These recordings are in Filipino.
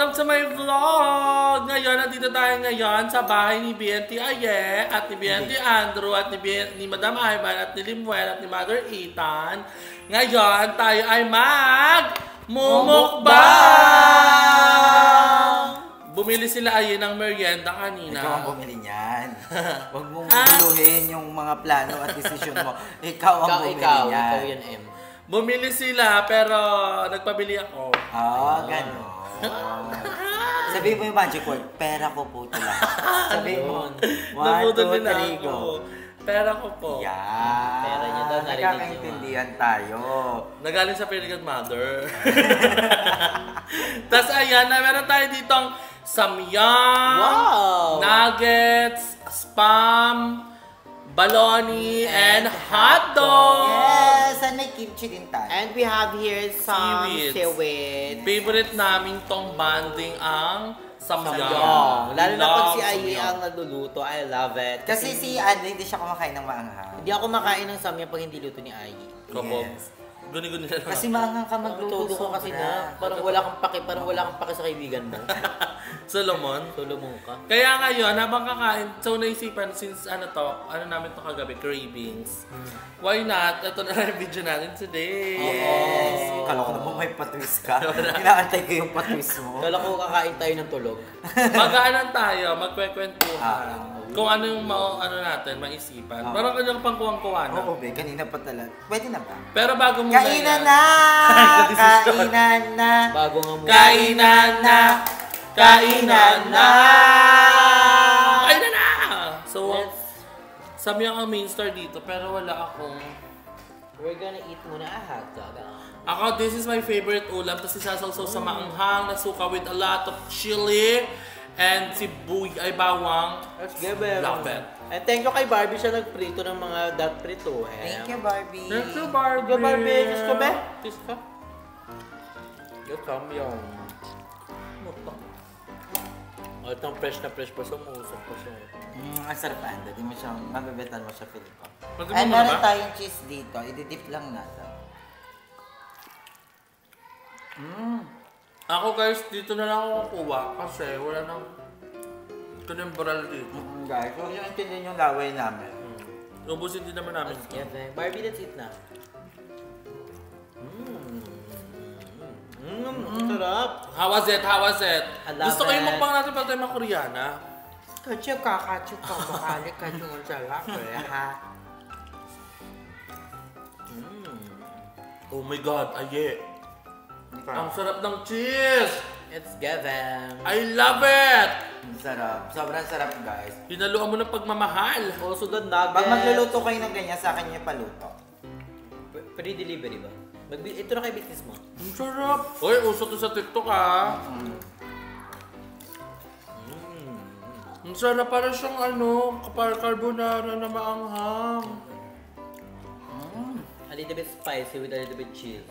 welcome to my vlog! Ngayon, nandito tayo ngayon sa bahay ni BNT Aye, at ni BNT Andrew, at ni Madam Ivan, at ni Limuel, at ni Mother Ethan. Ngayon, tayo ay mukbang! Bumili sila Aye ng merienda kanina. Ikaw ang bumili niyan. Huwag mong buluhin yung mga plano at desisyon mo. Ikaw ang bumili niyan. Ikaw yan, M. Bumili sila, pero nagpabili ako. Gano'n. Sabihin mo yung magic word, pera ko po ito lang. Sabihin mo, 1, 2, 3, go. Pera ko po. Yan. Pera niya daw, narinig niyo. Nagkakaintindihan tayo. Nagaling sa Pelican Mother. Tapos ayan, meron tayo ditong samyang, nuggets, spam, baloney, and hotdog. Yes, and may kimchi din tayo. And we have here some seaweed. Favorite namin tong banding ang samyang. Lalo na pag si Aye ang nagluluto, I love it. Kasi si Anne, hindi siya kumakain ng maanghang. Hindi ako makain ng samyang pag hindi luto ni Aye. Yes. Guni-guni na lang. Kasi maanghang ka magluto. Todo ko kasi na, parang wala kang pake sa kaibigan mo. Solomon ka. Kaya ngayon, habang kakain, so naisipan, since ano namin to kagabi, cravings. Why not? Ito na lang yung video natin today. Yes. Kala ko naman may patwist ka. Inaantay ko yung patwist mo. Kala ko kakain tayo ng tulog. Mag-aanan tayo, magkwekwentuhan. Kung ano yung natin, maisipan. Parang kanyang pangkuwang-kuwan. Oo, be. Kanina pa talaga. Pwede na ba? Pero bago muna kainan na! Kainan na! Bago nga muna. Kainan na! Kainan na! Kainan na! So, samyang ang main star dito, pero wala akong... We're gonna eat muna a hotdog. Ako, this is my favorite ulam. Tapos isasawsaw sa maanghang na suka with a lot of chili and sibuyas ay bawang. Let's give it. Love it. And thank you kay Barbie siya nagprito ng mga dat prito. Thank you, Barbie. Thank you, Barbie. Thank you, Barbie. Kiss ka ba? Kiss ka. Yung samyang. At ang fresh na fresh pa siya, mausap pa siya. Ang sarap anda. Di mo siya, mabibetan mo siya, Filipo. Ay, meron tayong cheese dito. I-dip lang natin. Ako guys, dito na lang ako kukuha kasi wala nang kinembral dito. Guys, huwag nyo intindihin yung laway namin. Ubusin din naman namin. Barbie, let's eat na. Sarap. How was it? How was it? Gusto ko yung it. mukbang natin pag tayo mga Koreana. Kacau makalik ka yung sarap. Oh my God, Aye. Ang sarap ng cheese! It's given. I love it! Ang sarap. Sobrang sarap, guys. Hinaluan mo ng pagmamahal. Also the nuggets. Pag magluluto kayo ng ganyan, sa akin yung paluto. Free delivery ba? Ito na kay business mo. Ang sarap! Uy, uso to sa TikTok ah. Ang sarap, para siyang carbonara na maanghang. A little bit spicy with a little bit cheese.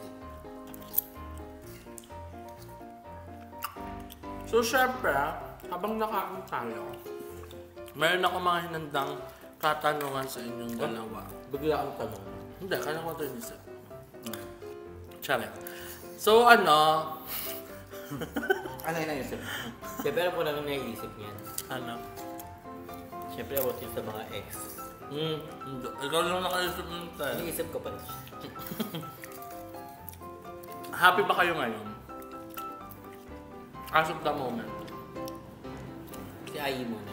So, syempre, habang nakain tayo, meron ako mga hinandang katanungan sa inyong dalawa. Bigla ang tanong. Hindi, kaya ko ito inisip. Charet. So, ano yung naisip? Siyempre, alam ko namin naiisip niyan. Ano? Siyempre, about yun sa mga ex. Hindi. Ikaw lang nakaisip ng tayo. Iniisip ko pa. Happy ba kayo ngayon? As of the moment. Si Aye muna.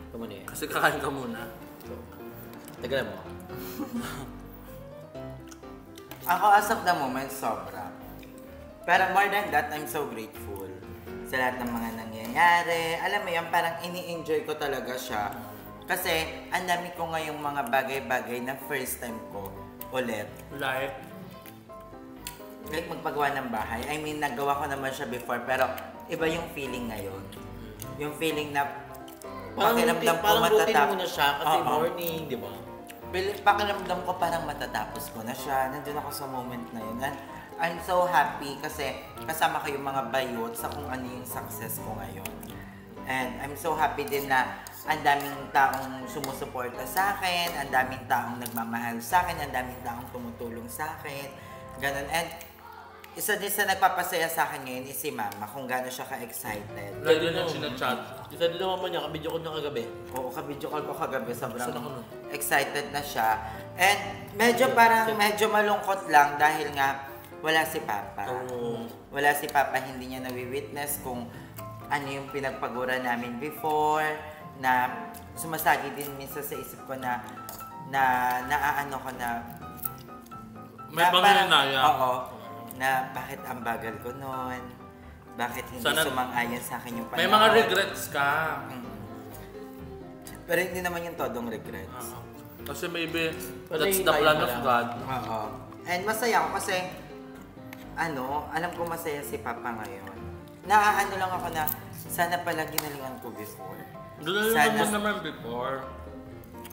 Ito muna yan. Kasi kakain ka muna. Tagalan mo. Ako, as of the moment, sobra. Pero more than that, I'm so grateful sa lahat ng mga nangyayari. Alam mo yan, parang ini-enjoy ko talaga siya. Kasi, ang dami ko ngayong mga bagay-bagay na first time ko ulit. Like Magpagawa ng bahay. I mean, nagawa ko naman siya before, pero iba yung feeling ngayon. Yung feeling na pakiramdam ko matatapos. Parang routine mo matatapos. na siya kasi morning, di ba? Pakiramdam ko parang matatapos ko na siya. Nandun ako sa moment na yun. And I'm so happy kasi kasama kayong mga bayot sa kung ano yung success ko ngayon. And I'm so happy din na ang daming taong sumusuporta sa akin, ang daming taong nagmamahal sa akin, ang daming taong tumutulong sa akin. Ganun. And isa din sa nagpapasaya sa akin ngayon is si Mama, kung gaano siya ka-excited. Lagi na sinachat. Isa din naman niya, kabidyo ko niya kagabi. Oo, ka-video call ko kagabi, sobrang Saan ako nun? excited na siya. And medyo malungkot lang dahil nga wala si Papa. Oo. Wala si Papa, hindi niya nawi-witness kung ano yung pinagpagura namin before, na sumasagi din minsan sa isip ko na naaano ko na May panginaya. Oo, na bakit ang bagal ko noon, bakit hindi sumang-ayon sa akin yung panahon. May mga regrets ka. Pero hindi naman yung todong regrets. Kasi maybe that's the plan of God. Oo. And masaya ako kasi alam ko masaya si Papa ngayon. Naaano lang ako na sana pala ginalingan ko before. Ginalingan mo naman before.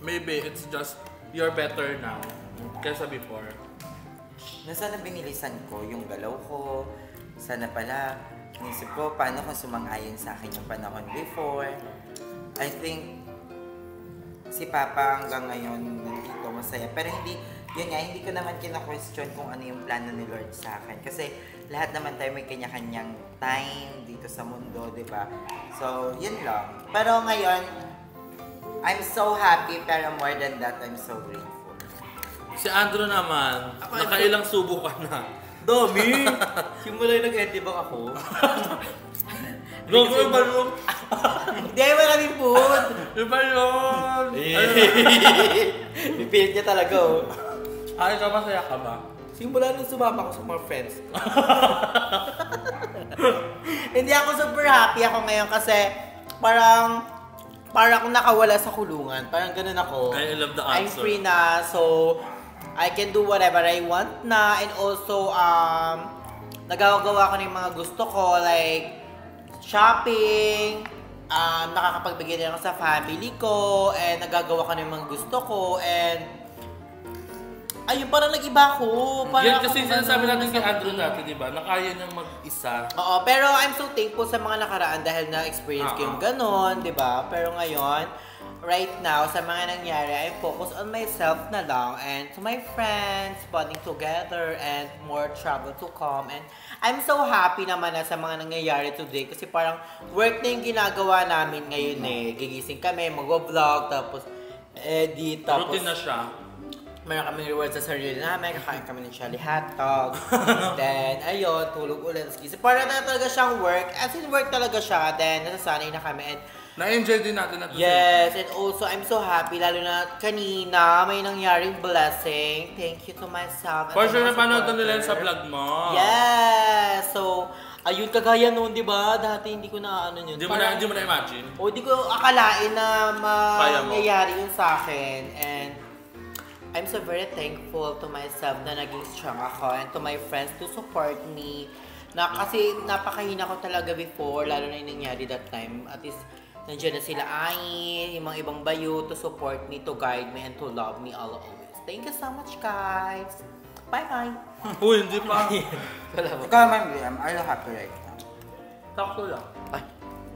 Maybe it's just you're better now kaysa before. Na sana binilisan ko yung galaw ko. Sana pala inisip ko paano kung sumang-ayon sa akin yung panahon before. I think si Papa hanggang ngayon nandito masaya. Pero hindi ko naman kina-question kung ano yung plano ni Lord sa akin. Kasi lahat naman tayo may kanya-kanyang time dito sa mundo, di ba? So, yun lang. Pero ngayon, I'm so happy, pero more than that, I'm so grateful. Si Andrew naman, nakailang subo ka na. Dami! Simula yung nag-edibang ako. Gogo, iba yun. Hindi, maraming food! Iba yun. Pipilit niya talaga, oh. Ay, ka masaya ka ba? Simula nung sumama ko sa mga friends. Hindi ako super happy ako ngayon kasi parang akong nakawala sa kulungan. Parang ganun ako. I love the answer. I'm free na, so I can do whatever I want na. And also, nagagawa ko na yung mga gusto ko, like shopping, nakakapagbigay din ako sa family ko, and nagagawa ko na yung mga gusto ko, and ayun, parang nag-iba ko. Yan kasi sinasabi natin kay Andrew natin, di ba? Na kaya niyang mag-isa. Oo, pero I'm so thankful sa mga nakaraan dahil na-experience ko yung ganon, di ba? Pero ngayon, right now, sa mga nangyari, I focus on myself na lang and to my friends, bonding together, and more travel to come. And I'm so happy naman na sa mga nangyayari today kasi parang work na yung ginagawa namin ngayon eh. Gigising kami, mag-vlog, tapos edit, tapos Routine na siya. meron kami reward sa sarili namin, kakain kami ng Charlie hotdog. Then, ayun, tulog ulit. Parang talaga siyang work. As in, work talaga siya. Then, nasasanay na kami. And Na-enjoy din natin at yes, and also, I'm so happy. Lalo na kanina, may nangyaring blessing. Thank you to myself. For sure, napanood na nila sa vlog mo. Yes! So, ayun, kagaya noon, di ba? Dati hindi ko na ano yun. Hindi mo na-imagine? O, di ko akalain na mangyayari yun sa akin. And I'm so very thankful to myself na naging strong ako and to my friends to support me. Kasi napakahina ko talaga before, lalo na yung nangyari that time. At least, nandiyan na sila Ai, yung mga ibang bayo to support me, to guide me, and to love me all always. Thank you so much, guys! Bye-bye! Uy, hindi pa. Ikaw man, Liam, are you happy right now? Sakto lang. Ay,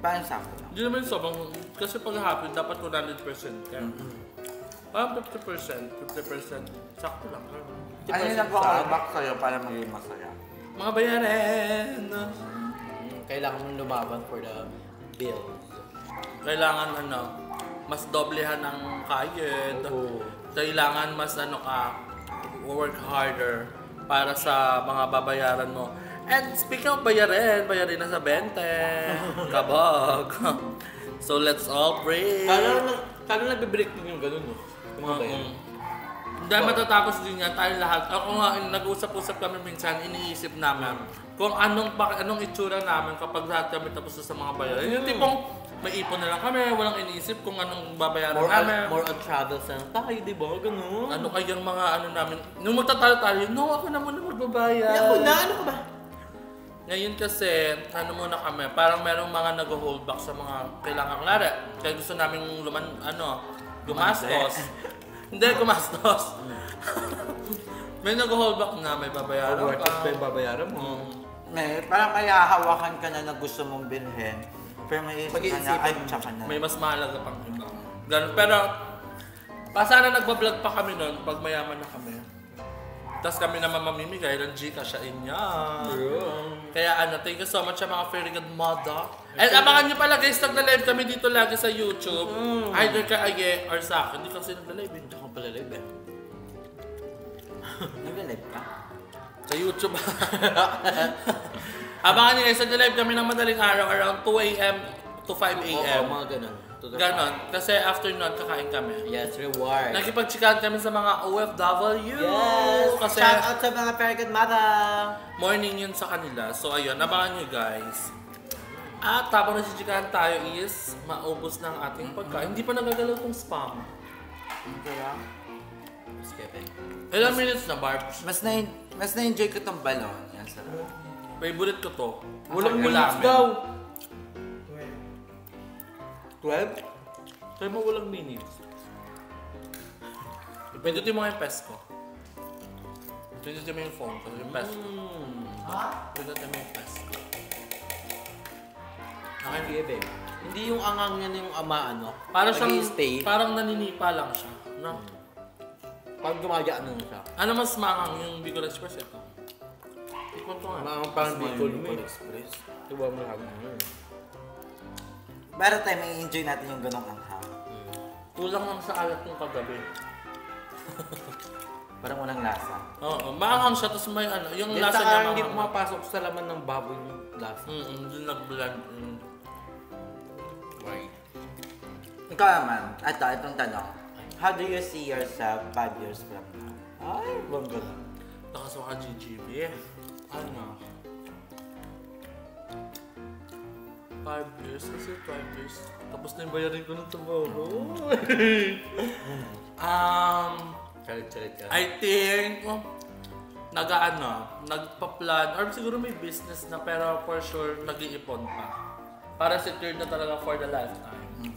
parang sakto lang. Hindi naman sobrang, kasi pag happy, dapat 100% ka. Parang 50%, sakto lang. Ano yung nagpapalabak sa'yo para maging masaya? Mga bayarin! Kailangan mong lumaban for the bills. Kailangan mas doblehan ng kayod. Kailangan mas work harder para sa mga babayaran mo. And speaking of bayarin na sa 20. Kabog. So let's all pray. Kala nagbe-break din yung ganun, no? Yung mga bayan. Dahil matatapos din yan tayo lahat. Ako nga, nag-usap-usap kami minsan, iniisip namin kung anong itsura namin kapag lahat kami tapos sa mga bayaran. Yung tipong may ipon na lang kami, walang iniisip kung anong babayaran namin. More on travels na tayo, di ba? Ganun. Ano kayang mga namin. Nung magtatalo tayo, no, ako na muna magbabayad. Ako na, ano ka ba? Ngayon kasi, muna kami, parang merong mga nag-hold back sa mga kailangan klaro. Kaya gusto namin gumastos. Hindi, gumastos. May nag-hold back na, may babayaran Worth ka. it pa yung babayaran mo. May, parang kaya hawakan ka na gusto mong bilhin. Pero may isip ka na, ay, tsaka na. May mas mahalaga pang iba. Ganun. Pero, sana nagbablog pa kami nun pag mayaman na kami. Tapos kami naman mamimigay ng Gcash sa inyo. Kaya thank you so much sa mga very good mother. And abangan nyo pala guys, nagla-live kami dito lagi sa YouTube. Either ka Aye or sa akin. Hindi kasi nagla-live. Hindi ako pala live eh. Nag-live ka? Sa YouTube. Abangan nyo guys, nagla-live kami ng madaling araw around 2 a.m. to 5 a.m. Oo, mga ganun. Ganon. Kasi after nun, kakain kami. Yes, reward. Nakipag-chikahan kami sa mga OFW. Yes! Kasi Shout out sa mga very good mother! morning yun sa kanila. So ayun, abangan nyo guys. At habang nasichikahan tayo is maubos ng ating pagkain. Hindi pa nagagalaw tong spam. Kaya, Ilang minutes na, Barbs? mas na-enjoy ko tong balon. Yan, sarap. Favorite ko to. Walang Ang minutes ulamin. daw! 12? Kaya mo walang minutes. Pindutin mo nga yung pes ko. Pindutin mo yung phone ko, yung pes ko. Pindutin mo yung pes ko. Sige, babe. Hindi yung angang niya na yung ama, ano? Parang siyang, Nag-i-stay. parang naninipa lang siya. No? Pag gumagya, ano siya? Ano mas maangang yung Bicol Express ito? Tikman ko nga. Mga parang Bicol mo Bicol eh. Express. Diba mo lang? Pero tayo, may enjoy natin yung ganong anghang. Kulang lang sa alat ng kagabi. Parang walang lasa. Oo, maanghang siya, tapos may ano, yung Yung lasa saka niya hindi maanghang. pumapasok sa laman ng baboy yung lasa. Hindi nag-blend. Why? Ikaw naman, itong tanong. How do you see yourself 5 years from now? Ay, bongga na. Nakasuka GGB. Ano? 5 years? Kasi 5 years. Tapos na yung bayarin ko ng trabaho. Chalit-chalit ka. I think, nagpa-plan, or siguro may business na, pero for sure, nag-iipon pa. Para secured na talaga for the lifetime.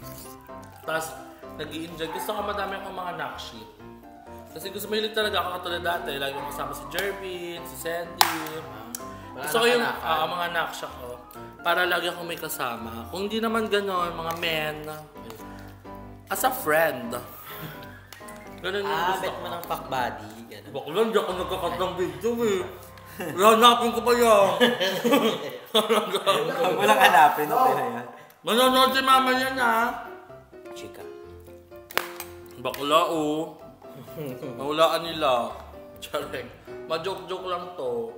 Tapos, nag-i-enjoy. Gusto ko madami akong mga nakshi. Kasi gusto mahilig talaga ako katulad dati. Lagi akong kasama si Jervin, si Sandy. Gusto ko yung mga nakshi ko. Para lagi akong may kasama. Kung hindi naman gano'n, mga men. As a friend. Ganun yung gusto Bet ko. mo ng fuck body. Ganun. Bakla, hindi ako nagkakat ng video eh. Hanapin ko pa yan. Walang hanapin, okay na yan. Manonood si mama yan ha. Chika. Bakla oh. Nahulaan nila. Charek. Ma-joke-joke lang to.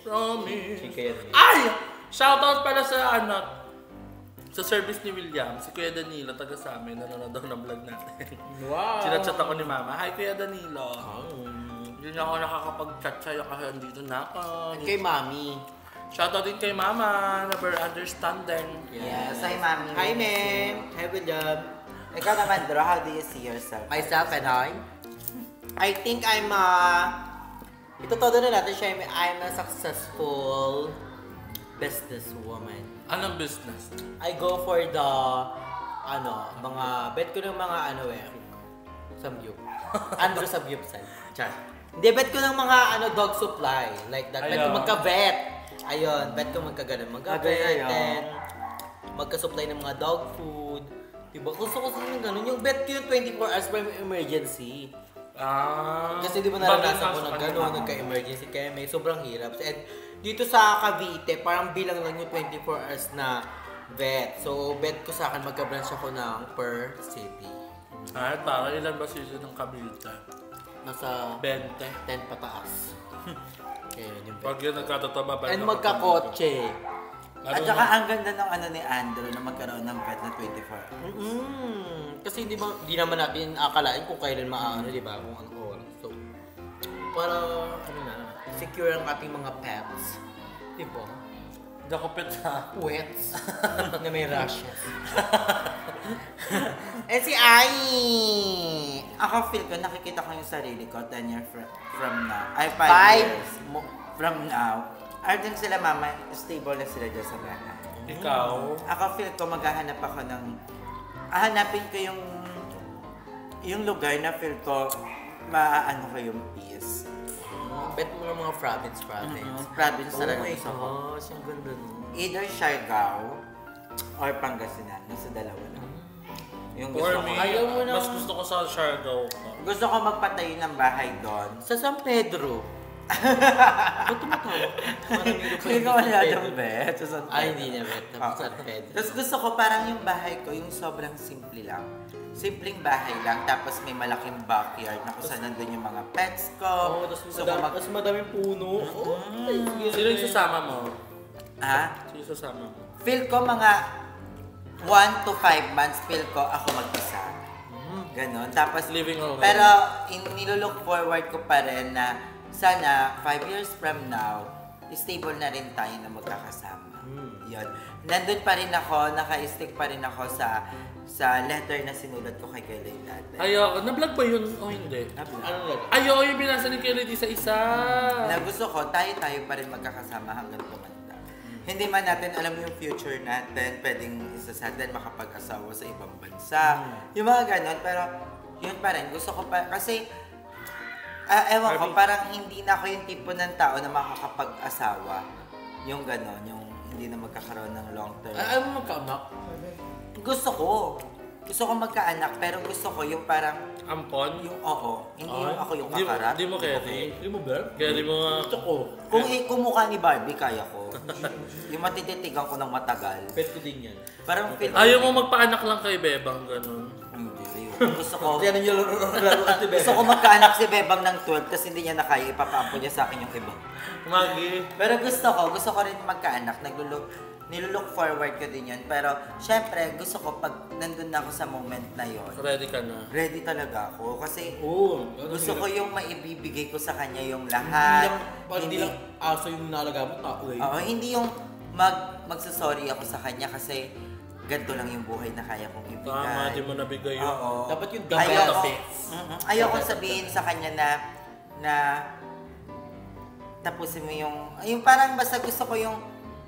Promise. Chika yan. Ay! Shoutout pala sa sa service ni William, si Kuya Danilo, taga sa amin, nanonood daw ng vlog natin. Wow! Sinachat ako ni Mama, hi Kuya Danilo. Hindi na ako nakakapag-chat sa'yo kasi andito na ako. Kay Mami. Shoutout din kay Mama, never understanding. Yes, hi mami. Hi, ma'am. Have a good job. Ikaw naman, Dro, how do you see yourself? Myself and I think I'm ito todo na natin siya, I'm a successful businesswoman. Anong business? I go for the mga bet ko ng mga samgyup. Andrew samgyup side. Char. Hindi, bet ko ng mga dog supply. Like that. Bet ko Ayun. magka-vet. Ayun, bet ko magka-ganon. Magka-vet. Ayun. Then, magka-supply ng mga dog food. Diba? Gusto ko yung gano'n. Yung bet ko yung 24 hours by emergency. Kasi di ba naranasan ko ng gano'n, nagka-emergency kaya may sobrang hirap. And dito sa Cavite, parang bilang lang yung 24 hours na vet. So, bet ko sa akin, magka-branch ako ng per city. Ay, para ilan ba season ng Cavite? Nasa 20. 10 pataas. Kaya yun yung Pag bet. yun nagkatataba ba? And magka-kotse. At saka ang ganda ng ni Andrew na magkaroon ng pet na 24. Kasi di naman natin akalain kung kailan maaano, di ba? Kung anong oras. So, para, secure ang ating mga pets. Di ba? Hindi ako pet ha. Pets. na may rashes. Eh si Ai! Ako feel ko, nakikita ko yung sarili ko 10 years from now. Ay, 5 Five. years from now. I think sila mama, stable na sila dyan sa bahay. Ikaw? Ako feel ko, maghahanap ako ng... Hahanapin ko yung lugar na feel ko maaano ko yung peace. Bet mo ng mga province. Province Oh talaga my gusto ko. gosh, ang ganda nun. Either Siargao or Pangasinan. Nasa dalawa lang. Yung For gusto me, ko. Ayaw mo na- mas gusto ko sa Siargao. Gusto ko magpatayo ng bahay doon. Sa San Pedro. Ba't tumatawa? Hindi ko wala doon, Bet. Ay, hindi na, Bet. Tapos San Pedro. Tapos gusto ko parang yung bahay ko, yung sobrang simple lang. Simpleng bahay lang, tapos may malaking backyard na kung saan nandun yung mga pets ko. Oo, tapos Gusto ko madaming puno. Sino yung sasama mo? Ha? Sino yung sasama mo? Feel ko mga 1 to 5 months, feel ko ako mag-isa. Ganon. Tapos, Living alone. pero nilulook forward ko pa rin na sana 5 years from now, stable na rin tayo na magkakasama. Yun. Nandun pa rin ako, naka-stick pa rin ako sa letter na sinulat ko kay Kelly dati. Ayoko. Na-vlog ba yun o hindi? Ano lang? Ayoko yung binasa ni Kelly di sa isa. Na gusto ko, tayo pa rin magkakasama hanggang tumanda. Hindi man natin alam yung future natin, pwedeng isa sa atin makapag-asawa sa ibang bansa. Yung mga ganon, pero yun pa rin. Gusto ko pa, kasi, ewan ko, parang hindi na ako yung tipo ng tao na makakapag-asawa. Yung ganon, yung hindi na magkakaroon ng long-term. Ayaw mo magkaanak? Gusto ko. Gusto ko magkaanak, pero gusto ko yung parang, Ampon? yung oo. Hindi yung ako yung Di- kakarat. Di mo Kelly? Hindi mo, Bert? Kelly mo nga. Gusto ko. Kung kumukha ni Barbie, kaya ko. Yung matititigan ko ng matagal. Pet ko din yan. Parang feel Ayaw mo magpaanak lang kay Bebang, ganun. Hindi. Gusto ko, Yan ang yung laro at gusto ko magkaanak si Bebang ng 12 kasi hindi niya na kaya, ipapaapo niya sa akin yung iba. Magi. Pero gusto ko rin magkaanak. Nilulook forward ko din yun. Pero, syempre, gusto ko pag nandun na ako sa moment na yon, Ready ka na. ready talaga ako. Kasi, Oo. gusto ko yung maibibigay ko sa kanya yung Hindi lahat. lang, hindi lang aso yung nalaga mo, tao eh. Oo, hindi yung magsasorry ako sa kanya kasi ganito lang yung buhay na kaya kong ibigay. Tama, di mo nabigay yun. Oo. Dapat yung gamay Ayoko, na fix. ayoko sabihin sa kanya na tapusin mo yung parang basta gusto ko yung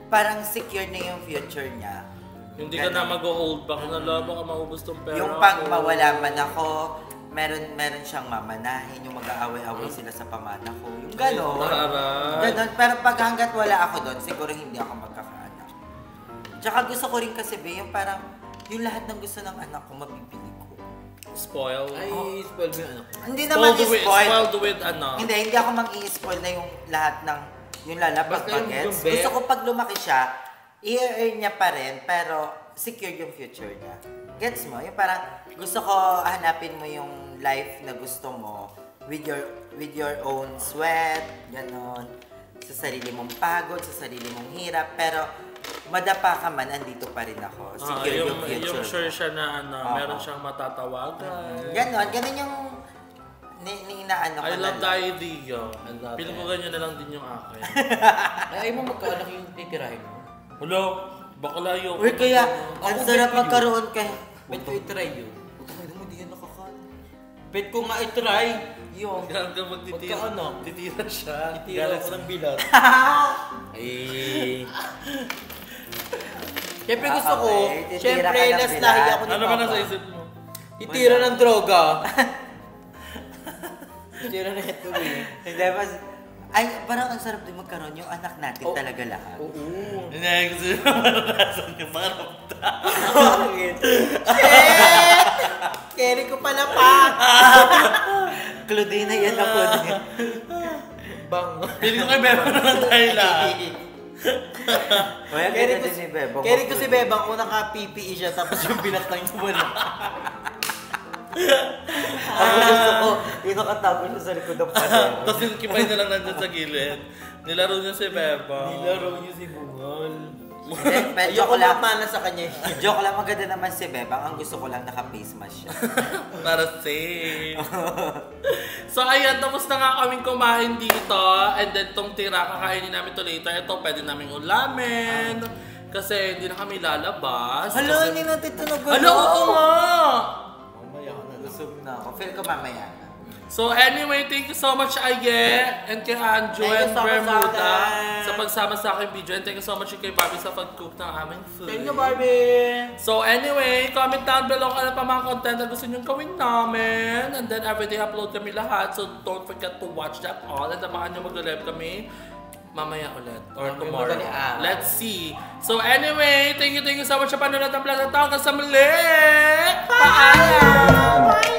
parang secure na yung future niya. Hindi ka na mag-hold back na baka maubos tong pera Yung pag mawala man ako, meron siyang mamanahin, yung mag-aaway-away sila sa pamana ko. Yung gano'n. Taray. Ganon. Pero pag hanggat wala ako doon, siguro hindi ako magkakaanak. Tsaka gusto ko rin kasi, yung parang, yung lahat ng gusto ng anak ko, mabibili ko. Spoil. Ay, spoil mo yung anak ko. Hindi naman i-spoil. Spoiled with ano. Hindi ako mag-i-spoil na yung lahat ng, yung lalabas Basta yung bagets. bet. Gusto ko pag lumaki siya, i-earn niya pa rin, pero secure yung future niya. Gets mo? Yung parang, gusto ko hanapin mo yung life na gusto mo with your own sweat, ganon. Sa sarili mong pagod, sa sarili mong hirap, pero madapa ka man, andito pa rin ako. Secure yung future. Yung sure siya na meron Oo. siyang matatawagan. Ganon yung inaano ko I love the lang. idea. love Piling ko it. ganyan na lang din yung akin. Ay, mo magkaanak yung titirahin mo. Hello? Bakla yun. Uy, kaya, ang Ako sarap bet ko magkaroon kay... Bet ko itry yun. Ay, mo, di yan nakakain. Bet ko nga itry. Yung... Hanggang ka magtitira. Magkaano? Titira siya. Titira ko ng bilat. Ay. Siyempre gusto ko, Okay, titira siyempre ka ng last bilat. lahi ako ni Ano ba Papa. nasa isip mo? Titira ng droga. Titira na ito eh. Hindi, mas... Ay, parang ang sarap din magkaroon yung anak natin talaga lahat. Oo. Hindi, gusto nyo maranasan yung paramdam. Bakit? Shit! Carry ko pala pa. Claudine na yan ako din. Bang. Piling ko kay Beba na lang tayo lahat. Kaya Carry ganyan ko din ni Bebang. Carry ko si Bebang, unang ka-PPE siya, tapos yung binatang niya wala. Ako gusto ko, yung nakatago siya sa likod ng pader. Tapos yung kipay na lang nandun sa gilid. Nilaro niya si Beba. Nilaro niyo si Bungal. Pero Ayoko joke lang. mamana sa kanya. Joke lang, maganda naman si Bebang. Ang gusto ko lang naka-face mask siya. Para safe. So ayan, tapos na nga kaming kumain dito. And then tong tira, kakainin namin to later. Ito, pwede namin ulamin. Kasi hindi na kami lalabas. Hala, Kasi- hindi natin tunog. Hala, oo nga! Mamaya ka na lang. Busog na ako. Feel ko mamaya na. So anyway, thank you so much Aye and kay Anjo Thank you and so much, Bermuda Aye. sa pagsama sa aking video. And thank you so much kay Barbie sa pag-cook ng aming food. Thank you, Barbie! So anyway, comment down below kung ano pa mga content na gusto nyo gawin namin. And then everyday upload kami lahat. So don't forget to watch that all. And abangan nyo mag-live kami mamaya ulit. Or Mamaya tomorrow. madaling araw. Let's see. So anyway, thank you so much sa panonood ng vlog na ito. Hanggang sa muli! Paalam!